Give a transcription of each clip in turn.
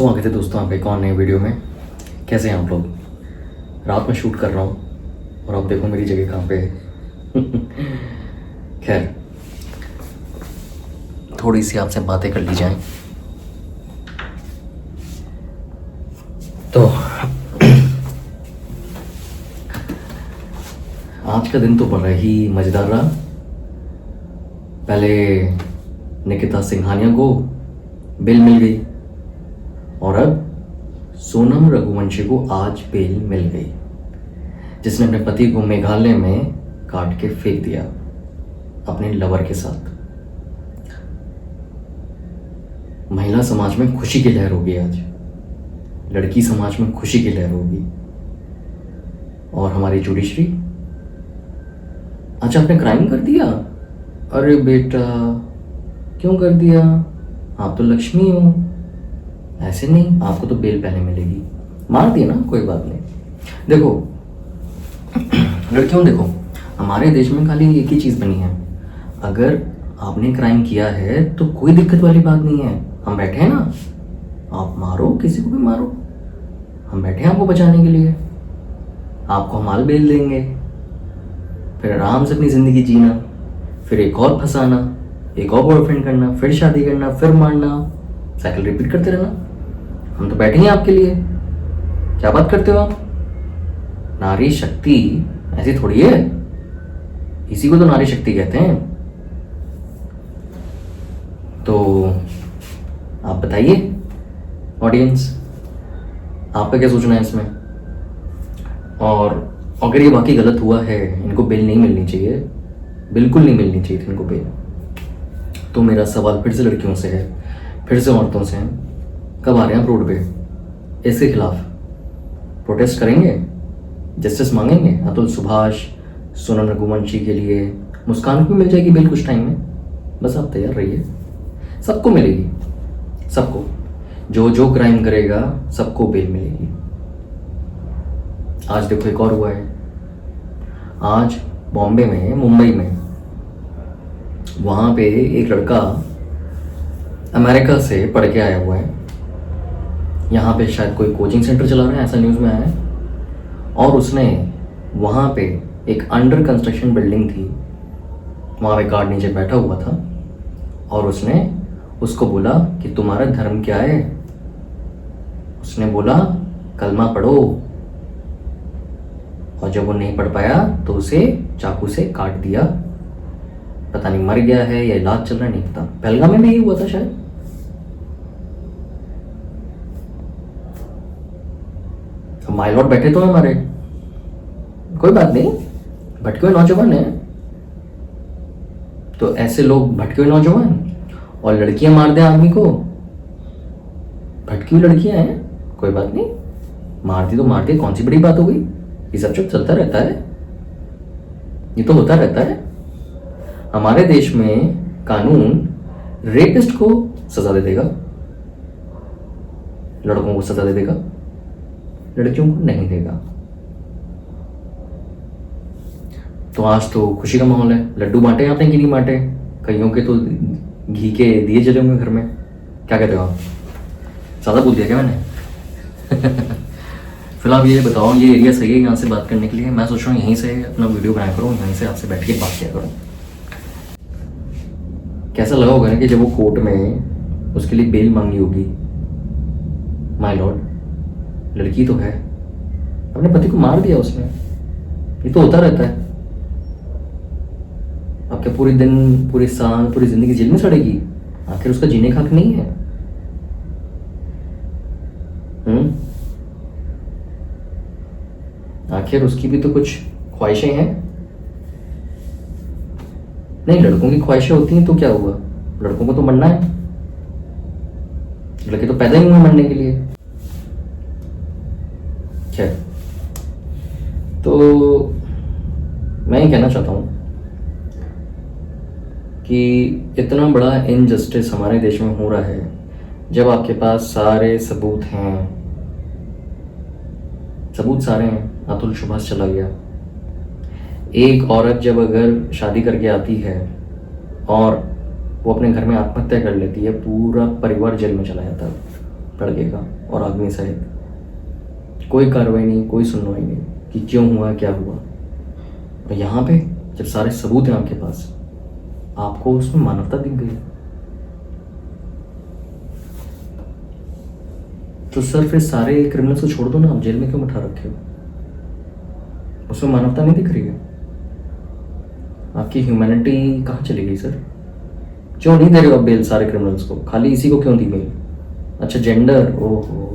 स्वागत है दोस्तों आपके एक और नए वीडियो में। कैसे हैं आप लोग। रात में शूट कर रहा हूँ और आप देखो मेरी जगह कहाँ पे है। खैर थोड़ी सी आपसे बातें कर ली जाएं तो आज का दिन तो बड़ा ही मज़ेदार रहा। पहले निकिता सिंघानिया को बेल मिल गई और अब सोनम रघुवंशी को आज बेल मिल गई, जिसने अपने पति को मेघालय में काट के फेंक दिया अपने लवर के साथ। महिला समाज में खुशी की लहर होगी आज, लड़की समाज में खुशी की लहर होगी। और हमारी जुडिशरी, अच्छा आपने क्राइम कर दिया, अरे बेटा क्यों कर दिया, आप तो लक्ष्मी हो, ऐसे नहीं, आपको तो बेल पहले मिलेगी। मार दिया ना, कोई बात नहीं। देखो लड़कियों, देखो हमारे देश में खाली एक ही चीज़ बनी है, अगर आपने क्राइम किया है तो कोई दिक्कत वाली बात नहीं है, हम बैठे हैं ना, आप मारो किसी को भी मारो, हम बैठे हैं आपको बचाने के लिए, आपको हम माल बेल देंगे, फिर आराम से अपनी ज़िंदगी जीना, फिर एक और फंसाना, एक और बॉयफ्रेंड करना, फिर शादी करना, फिर मारना, साइकिल रिपीट करते रहना। हम तो बैठे हैं आपके लिए, क्या बात करते हो आप। नारी शक्ति ऐसी थोड़ी है, इसी को तो नारी शक्ति कहते हैं। तो आप बताइए ऑडियंस, आपका क्या सोचना है इसमें। और अगर ये वाकई गलत हुआ है, इनको बेल नहीं मिलनी चाहिए, बिल्कुल नहीं मिलनी चाहिए थी इनको बेल, तो मेरा सवाल फिर से लड़कियों से है, फिर से औरतों से है, कब आ रहे हैं आप रोड पे, इसके खिलाफ प्रोटेस्ट करेंगे, जस्टिस मांगेंगे। अतुल सुभाष, सोनम रघुवंशी के लिए मुस्कान को भी मिल जाएगी बेल कुछ टाइम में, बस आप तैयार रहिए, सबको मिलेगी, सबको जो जो क्राइम करेगा सबको बेल मिलेगी। आज देखो एक और हुआ है, आज बॉम्बे में, मुंबई में, वहाँ पे एक लड़का अमेरिका से पढ़ के आया हुआ है, यहाँ पे शायद कोई कोचिंग सेंटर चला रहा है, ऐसा न्यूज़ में आया है। और उसने वहाँ पे एक अंडर कंस्ट्रक्शन बिल्डिंग थी, वहाँ पे गार्ड नीचे बैठा हुआ था और उसने उसको बोला कि तुम्हारा धर्म क्या है। उसने बोला कलमा पढ़ो, और जब वो नहीं पढ़ पाया तो उसे चाकू से काट दिया। पता नहीं मर गया है या इलाज चल रहा है, नहीं पता। पहलगाम में ही हुआ था शायद। माय लॉर्ड बैठे तो हमारे, कोई बात नहीं, भटके हुए नौजवान है, तो ऐसे लोग भटके हुए नौजवान और लड़कियां मार दें आदमी को, भटकी हुई लड़कियां हैं, कोई बात नहीं, मारती तो मारती, कौन सी बड़ी बात हो गई, ये सब चलता रहता है, ये तो होता रहता है। हमारे देश में कानून रेपिस्ट को सजा दे देगा, लड़कों को सजा दे देगा, लड़कियों को नहीं देगा। तो आज तो खुशी का माहौल है, लड्डू बांटे आपने कि नहीं बांटे, कईयों के तो घी के दिए जले होंगे घर में, क्या कहते हो आप, ज़्यादा पूछ दिया क्या मैंने। फिलहाल ये बताओ, ये एरिया सही है यहाँ से बात करने के लिए। मैं सोच रहा हूँ यहीं से अपना वीडियो बनाया करूँ, यहीं से आपसे बैठ के बात किया करूँ। कैसा लगा होगा ना कि जब वो कोर्ट में उसके लिए बेल मांगी होगी, माय लॉर्ड लड़की तो है, अपने पति को मार दिया उसने, ये तो होता रहता है। अब क्या पूरे दिन, पूरे साल, पूरी जिंदगी जेल में सड़ेगी, आखिर उसका जीने का हक नहीं है। आखिर उसकी भी तो कुछ ख्वाहिशें हैं। नहीं, लड़कों की ख्वाहिशें होती हैं तो क्या हुआ, लड़कों को तो मरना है, लड़के तो पैदा ही हुए मरने के लिए। खैर, तो मैं ये कहना चाहता हूँ कि इतना बड़ा इनजस्टिस हमारे देश में हो रहा है, जब आपके पास सारे सबूत हैं, सबूत सारे हैं। अतुल सुभाष चला गया, एक औरत जब अगर शादी करके आती है और वो अपने घर में आत्महत्या कर लेती है, पूरा परिवार जेल में चला जाता है, लड़के का और आदमी सहित। कोई कार्रवाई नहीं, कोई सुनवाई नहीं कि क्यों हुआ, क्या हुआ। और यहाँ पे जब सारे सबूत हैं आपके पास, आपको उसमें मानवता दिख गई। तो सर फिर सारे क्रिमिनल्स को छोड़ दो ना, आप जेल में क्यों बिठा रखे हो? उसमें मानवता नहीं दिख रही है? आपकी ह्यूमैनिटी कहाँ चली गई सर? क्यों नहीं दे रहे हो आप बेल सारे क्रिमिनल्स को? खाली इसी को क्यों दी बेल? अच्छा, जेंडर, ओहो,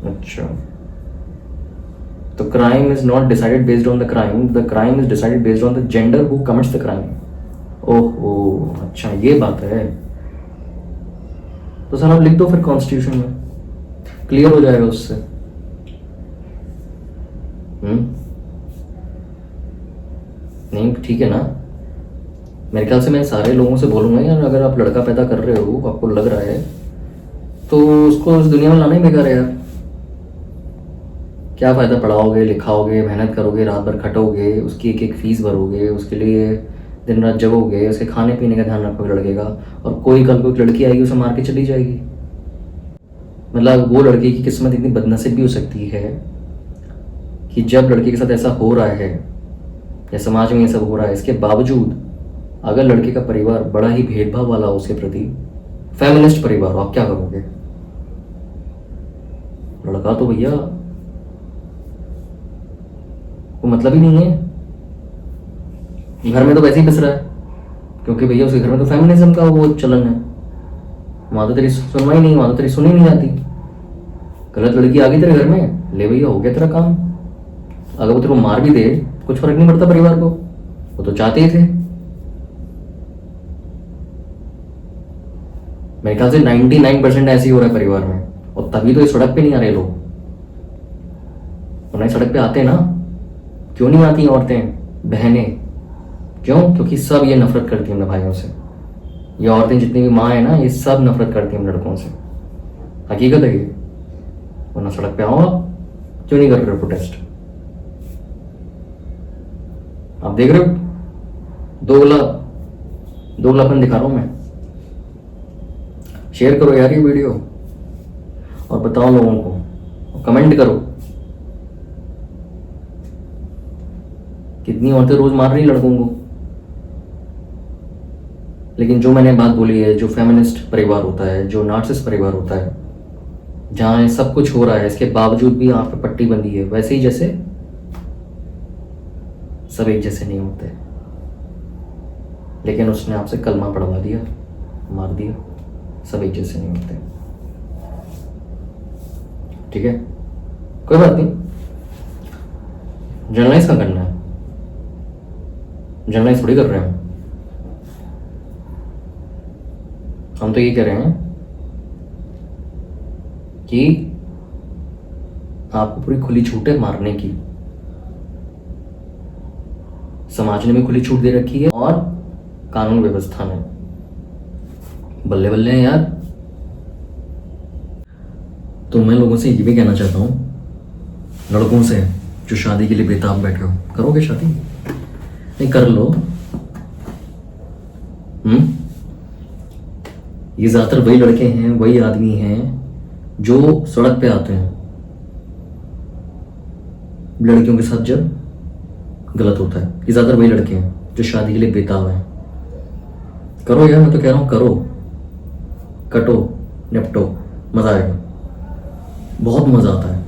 अच्छा। तो crime is not decided based on the crime is decided based on the gender who commits the crime. ओहो, अच्छा ये बात है। तो सर आप लिख दो फिर कॉन्स्टिट्यूशन में, क्लियर हो जाएगा उससे। नहीं ठीक है ना? मेरे ख्याल से मैं सारे लोगों से बोलूंगा यार, अगर आप लड़का पैदा कर रहे हो, आपको लग रहा है, तो उसको इस दुनिया में लाना ही बेकार है यार। क्या फ़ायदा, पढ़ाओगे, लिखाओगे, मेहनत करोगे, रात भर खटोगे, उसकी एक एक फीस भरोगे, उसके लिए दिन रात जगोगे, उसके खाने पीने का ध्यान रखोगे लड़के का, और कोई कल को एक लड़की आएगी उसे मार के चली जाएगी। मतलब वो लड़के की किस्मत इतनी बदनसीब भी हो सकती है कि जब लड़के के साथ ऐसा हो रहा है या समाज में ये सब हो रहा है, इसके बावजूद अगर लड़के का परिवार बड़ा ही भेदभाव वाला हो उसके प्रति, फेमिनिस्ट परिवार हो, आप क्या करोगे? लड़का तो भैया वो मतलब ही नहीं है, घर में तो वैसे ही पिस रहा है, क्योंकि भैया उसके घर में तो फेमिनिज्म का वो चलन है। वहां तो तेरी सुनवाई नहीं, वहां तो तेरी सुनी नहीं जाती। गलत लड़की आ गई तेरे घर में, ले भैया हो गया तेरा काम। अगर वो तेरे को मार भी दे, कुछ फर्क नहीं पड़ता परिवार को, वो तो चाहते ही थे। मेरे ख्याल से 99% ऐसे ही हो रहा है परिवार में, और तभी तो ये सड़क पे नहीं आ रहे लोग। वरना सड़क पे आते ना, क्यों नहीं आती औरतें, बहनें? क्यों? क्योंकि सब ये नफरत करती हैं अपने भाइयों से। ये औरतें जितनी भी माँ है ना, ये सब नफरत करती हैं लड़कों से। हकीकत है ये। वरना सड़क पे आओ, आप क्यों नहीं कर रहे हो प्रोटेस्ट? आप देख रहे हो दोगलापन दिखा रहा हूं मैं। शेयर करो यार ये वीडियो, और बताओ लोगों को, और कमेंट करो। कितनी औरतें रोज मार रही लड़कों को। लेकिन जो मैंने बात बोली है, जो फेमिनिस्ट परिवार होता है, जो नार्सिसिस्ट परिवार होता है, जहां सब कुछ हो रहा है, इसके बावजूद भी आंख पे पट्टी बंधी है, वैसे ही जैसे सब एक जैसे नहीं होते। लेकिन उसने आपसे कलमा पढ़वा दिया, मार दिया, सब एक जैसे नहीं होते। ठीक है, कोई बात नहीं। जर्नलाइज क्या करना है? जर्नलाइज थोड़ी कर रहे हैं हम तो ये कह रहे हैं कि आपको पूरी खुली छूट है मारने की। समाज ने भी खुली छूट दे रखी है, और कानून व्यवस्था ने। बल्ले बल्ले हैं यार। तो मैं लोगों से ये भी कहना चाहता हूँ, लड़कों से जो शादी के लिए बेताब बैठे हो, करोगे शादी? नहीं कर लो। ये ज्यादातर वही लड़के हैं, वही आदमी हैं जो सड़क पे आते हैं लड़कियों के साथ जब गलत होता है। ये ज्यादातर वही लड़के हैं जो शादी के लिए बेताब हैं। करो यार, मैं तो कह रहा हूं करो, कटो, निपटो, मजा आएगा, बहुत मजा आता है।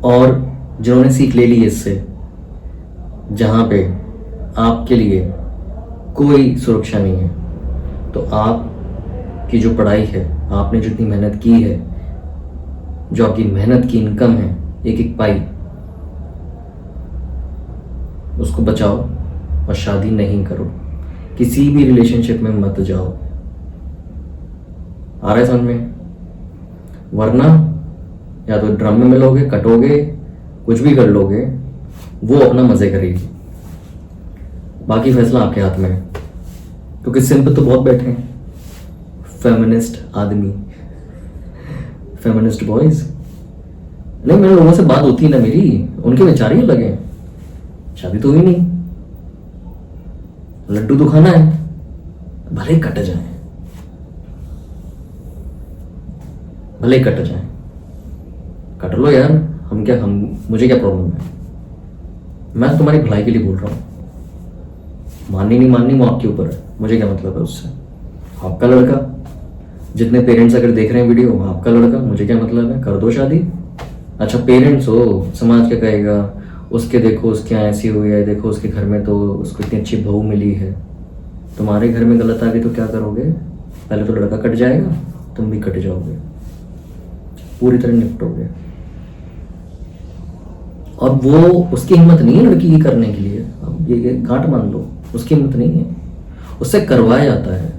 और जिन्होंने सीख ले ली इससे, जहां पे आपके लिए कोई सुरक्षा नहीं है, तो आप की जो पढ़ाई है, आपने जितनी मेहनत की है, जो आपकी मेहनत की इनकम है, एक एक पाई, उसको बचाओ और शादी नहीं करो। किसी भी रिलेशनशिप में मत जाओ। आ रहा है समझ में? वरना या तो ड्रम में मिलोगे, कटोगे, कुछ भी कर लोगे, वो अपना मजे करेगी, बाकी फैसला आपके हाथ में है। क्योंकि सिंपल तो बहुत बैठे हैं, फेमिनिस्ट आदमी, फेमिनिस्ट बॉयज। नहीं, मेरे लोगों से बात होती है ना मेरी, उनके विचार ही अलग हैं। शादी तो हुई नहीं, लड्डू तो खाना है, भले कट जाए, भले कट जाए, कट लो यार, हम मुझे क्या प्रॉब्लम है? मैं तुम्हारी भलाई के लिए बोल रहा हूँ। माननी नहीं माननी वो आपके ऊपर है, मुझे क्या मतलब है उससे। आपका लड़का, जितने पेरेंट्स अगर देख रहे हैं वीडियो, आपका लड़का, मुझे क्या मतलब है, कर दो शादी। अच्छा पेरेंट्स हो, समाज क्या कहेगा, उसके देखो उसके यहाँ ऐसी हुई है, देखो उसके घर में तो उसको इतनी अच्छी बहू मिली है। तुम्हारे घर में गलत आ गई तो क्या करोगे? पहले तो लड़का कट जाएगा, तुम भी कट जाओगे, पूरी तरह निपटोगे। और वो उसकी हिम्मत नहीं है लड़की की करने के लिए, अब ये गांठ मान लो, उसकी हिम्मत नहीं है, उससे करवाया जाता है।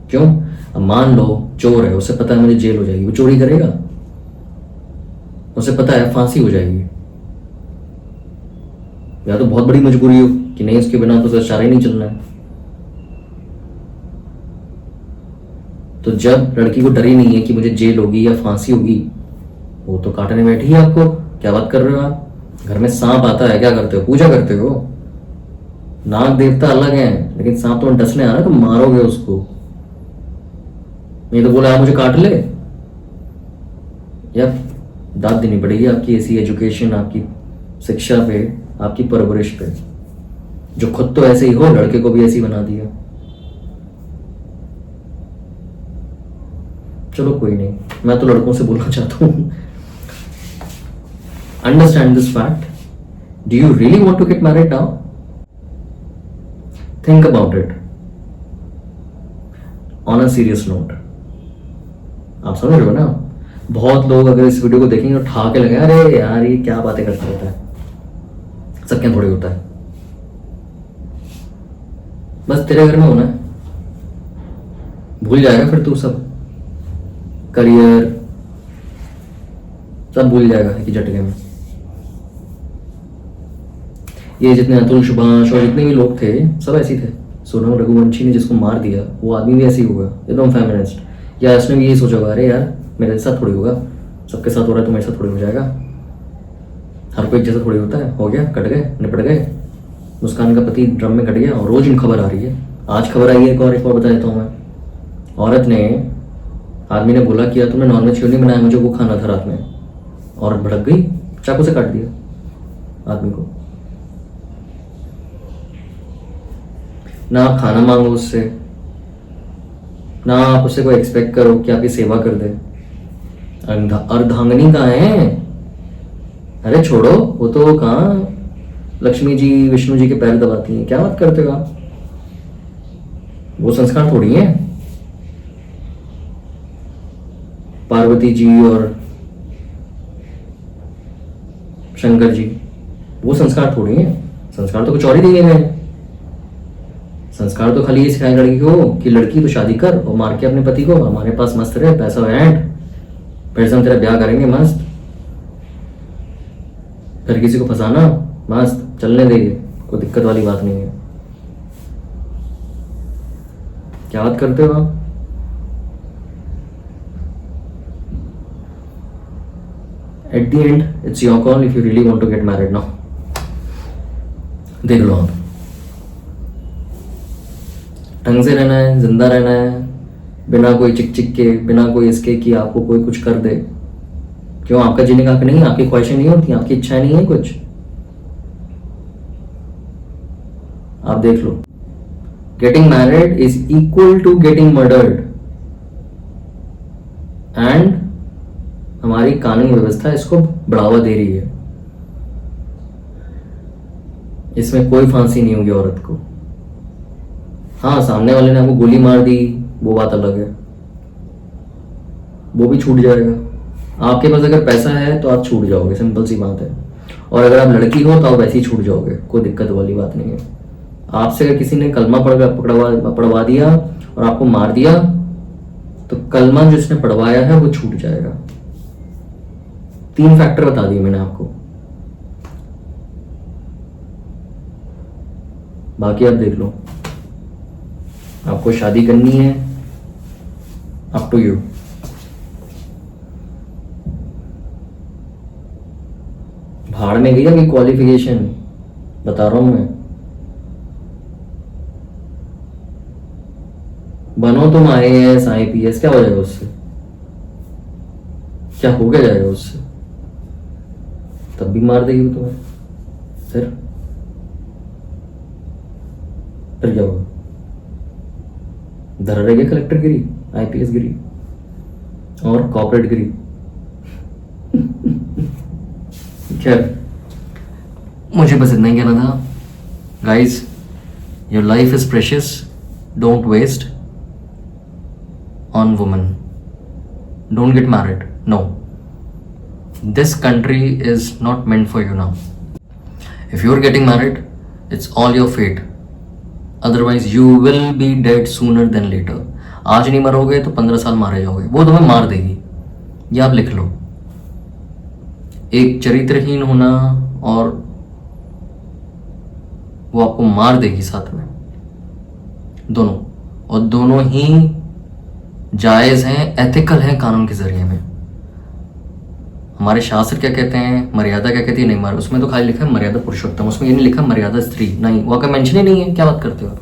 क्यों? अब मान लो चोर है, उसे पता है मुझे जेल हो जाएगी, वो चोरी करेगा? उसे पता है फांसी हो जाएगी, या तो बहुत बड़ी मजबूरी हो कि नहीं उसके बिना तो चारा ही नहीं चलना है। तो जब लड़की को डर ही नहीं है कि मुझे जेल होगी या फांसी होगी, वो तो काटने बैठी है आपको। क्या बात कर रहे हो आप? घर में सांप आता है क्या करते हो? पूजा करते हो? नाग देवता अलग हैं, लेकिन सांप तो डसने आ रहा है तो मारोगे उसको। नहीं तो बोला आप मुझे काट ले, या दाद देनी पड़ेगी आपकी ऐसी एजुकेशन, आपकी शिक्षा पे, आपकी परवरिश पे, जो खुद तो ऐसे ही हो, लड़के को भी ऐसे ही बना दिया। चलो कोई नहीं, मैं तो लड़कों से बोलना चाहता हूं, understand this fact. Do you really want to get married now? Think about it on a serious note. आप समझ रहे हो ना? बहुत लोग अगर इस वीडियो को देखेंगे और ठा के लगे, अरे यार ये क्या बातें करता रहता है, सब क्या थोड़ी होता है, बस तेरे घर में होना है, भूल जाएगा फिर तू सब, करियर सब भूल जाएगा एक ही झटके में। ये जितने अतुल सुभाष और जितने भी लोग थे सब ऐसे ही थे। सोनम रघुवंशी ने जिसको मार दिया वो आदमी भी ऐसे ही होगा, एकदम फेमिनिस्ट। या उसने भी यही सोचा होगा, अरे यार मेरे साथ थोड़ी होगा, सबके साथ हो रहा है तो मेरे साथ थोड़ी हो जाएगा, हर कोई एक जैसा थोड़ी होता है। हो गया, कट गए, निपट गए। मुस्कान का पति ड्रम में कट गया और रोज इन खबर आ रही है। आज खबर आई है एक और बता देता हूँ मैं। औरत ने, आदमी ने बोला कि यार तुमने नॉनवेज क्यों नहीं बनाया, मुझे वो खाना था रात में। औरत भड़क गई, चाकू से काट दिया आदमी को। ना आप खाना मांगो उससे, ना आप उससे कोई एक्सपेक्ट करो कि आपकी सेवा कर दे। अर्धांगिनी कहाँ है? अरे छोड़ो, वो तो कहाँ लक्ष्मी जी विष्णु जी के पैर दबाती हैं, क्या बात करते हो आप? वो संस्कार थोड़ी है। पार्वती जी और शंकर जी, वो संस्कार थोड़ी है। संस्कार तो कुछ और ही दिए गए। संस्कार तो खाली ये सिखाए लड़की को कि लड़की तो शादी कर और मार के अपने पति को, हमारे पास मस्त रहे, पैसा एंड फिर से हम तेरा ब्याह करेंगे मस्त, फिर किसी को फंसाना मस्त, चलने देंगे, कोई दिक्कत वाली बात नहीं है। क्या बात करते हो आप? At the end it's your call if you really want to get married now. देख लो आप, ढंग से रहना है, जिंदा रहना है, बिना कोई चिक चिक के, बिना कोई इसके कि आपको कोई कुछ कर दे। क्यों? आपका जीने का हक नहीं है? आपकी ख्वाहिशें नहीं होती? आपकी इच्छाएं नहीं है कुछ? आप देख लो, getting married is equal to getting murdered, and हमारी कानूनी व्यवस्था इसको बढ़ावा दे रही है। इसमें कोई फांसी नहीं होगी औरत को। हाँ, सामने वाले ने आपको गोली मार दी, वो बात अलग है, वो भी छूट जाएगा। आपके पास अगर पैसा है तो आप छूट जाओगे, सिंपल सी बात है। और अगर आप लड़की हो तो आप वैसे ही छूट जाओगे, कोई दिक्कत वाली बात नहीं है। आपसे अगर किसी ने कलमा पढ़वा दिया और आपको मार दिया, तो कलमा जिसने पढ़वाया है वो छूट जाएगा। 3 फैक्टर बता दिए मैंने आपको, बाकी आप देख लो। आपको शादी करनी है, अप टू यू। भाड़ में गई आपकी क्वालिफिकेशन, बता रहा हूं मैं। बनो तुम IAS IPS, क्या हो जाएगा उससे? क्या हो क्या जाएगा उससे? तब भी मार देगी वो तुम्हें। फिर क्या होगा? धरा रहेगा कलेक्टर गिरी, IPS गिरी और कॉर्पोरेट गिरी। खैर, मुझे बस इतना ही कहना था guys, your life is precious, don't waste on women, don't get married, no, this country is not meant for you now. If you're getting married, it's all your fate, otherwise you will be dead sooner than later. आज नहीं मरोगे तो 15 साल मारे जाओगे, वो तुम्हें मार देगी, ये आप लिख लो। एक चरित्रहीन होना और वो आपको मार देगी साथ में, दोनों, और दोनों ही जायज़ हैं, एथिकल हैं कानून के जरिए में। हमारे शास्त्र क्या कहते हैं, मर्यादा क्या कहती है, नहीं मार, उसमें तो खाली लिखा है मर्यादा पुरुषोत्तम, उसमें ये नहीं लिखा मर्यादा स्त्री, नहीं, वो का मेंशन ही नहीं है। क्या बात करते हो आप?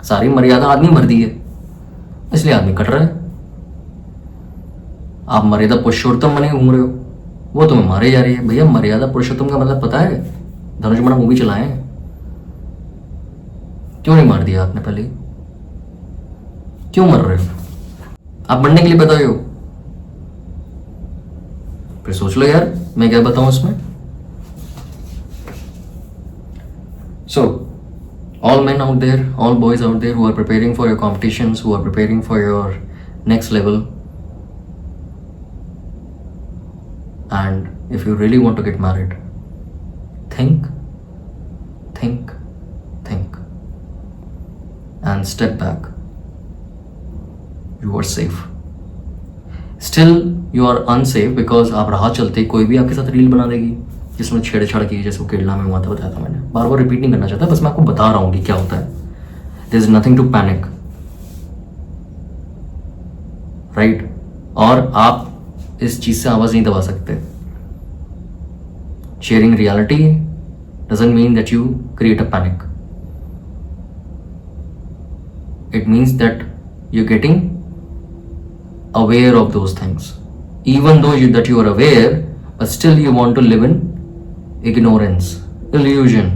सारी मर्यादा आदमी भर दी है, इसलिए आदमी कट रहा है। आप मर्यादा पुरुषोत्तम बने घूम रहे हो, वो तुम्हें मारे जा रही है। भैया मर्यादा पुरुषोत्तम का मतलब पता है? धनुष बड़ा मूवी चलाए, क्यों नहीं मार दिया आपने पहले? क्यों मर रहे हो? आप मरने के लिए बताए हो? फिर सोच लो यार, मैं क्या बताऊं इसमें। So all men out there, all boys out there who are preparing for your competitions, who are preparing for your next level, and if you really want to get married, think and step back. You are safe. Still you are unsafe because आप राह चलते कोई भी आपके साथ reel बना देगी जिसमें छेड़छाड़ की, जैसे वो केरला में हुआ था, बताया था मैंने, बार बार रिपीट नहीं करना चाहता, बस मैं आपको बता रहा हूँ कि क्या होता है। There is nothing to panic, right? और आप इस चीज से आवाज नहीं दबा सकते। Sharing reality doesn't mean that you create a panic, it means that you getting aware of those things, even though that you are aware, but still you want to live in ignorance, illusion.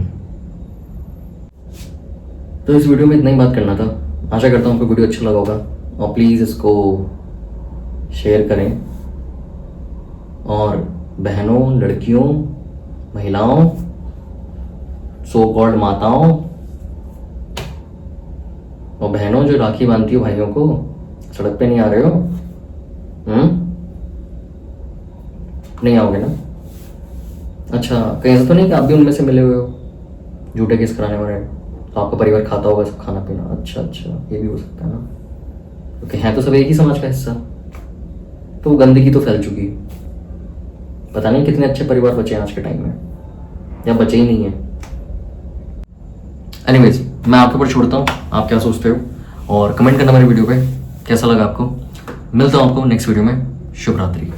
तो इस video में इतना ही बात करना था। आशा करता हूँ आपको वीडियो अच्छा लगा होगा, और प्लीज़ इसको शेयर करें, और बहनों, लड़कियों, महिलाओं, सो कॉल्ड माताओं और बहनों जो राखी बांधती हो भाइयों को, सड़क पे नहीं आ रहे हो? नहीं आओगे ना? अच्छा, कहीं ऐसा तो नहीं कि आप भी उनमें से मिले हुए हो, झूठे केस कराने वाले, तो आपका परिवार खाता होगा सब खाना पीना? अच्छा, ये भी हो सकता है ना, क्योंकि हैं तो सब एक ही समाज का हिस्सा, तो वो गंदगी तो फैल चुकी है। पता नहीं कितने अच्छे परिवार बचे हैं आज के टाइम में, या बचे ही नहीं है। एनीवेज, मैं आपके ऊपर छोड़ता हूँ, आप क्या सोचते हो, और कमेंट करना मेरे वीडियो पे कैसा लगा आपको। मिलता हूँ आपको नेक्स्ट वीडियो में। शुभ रात्रि।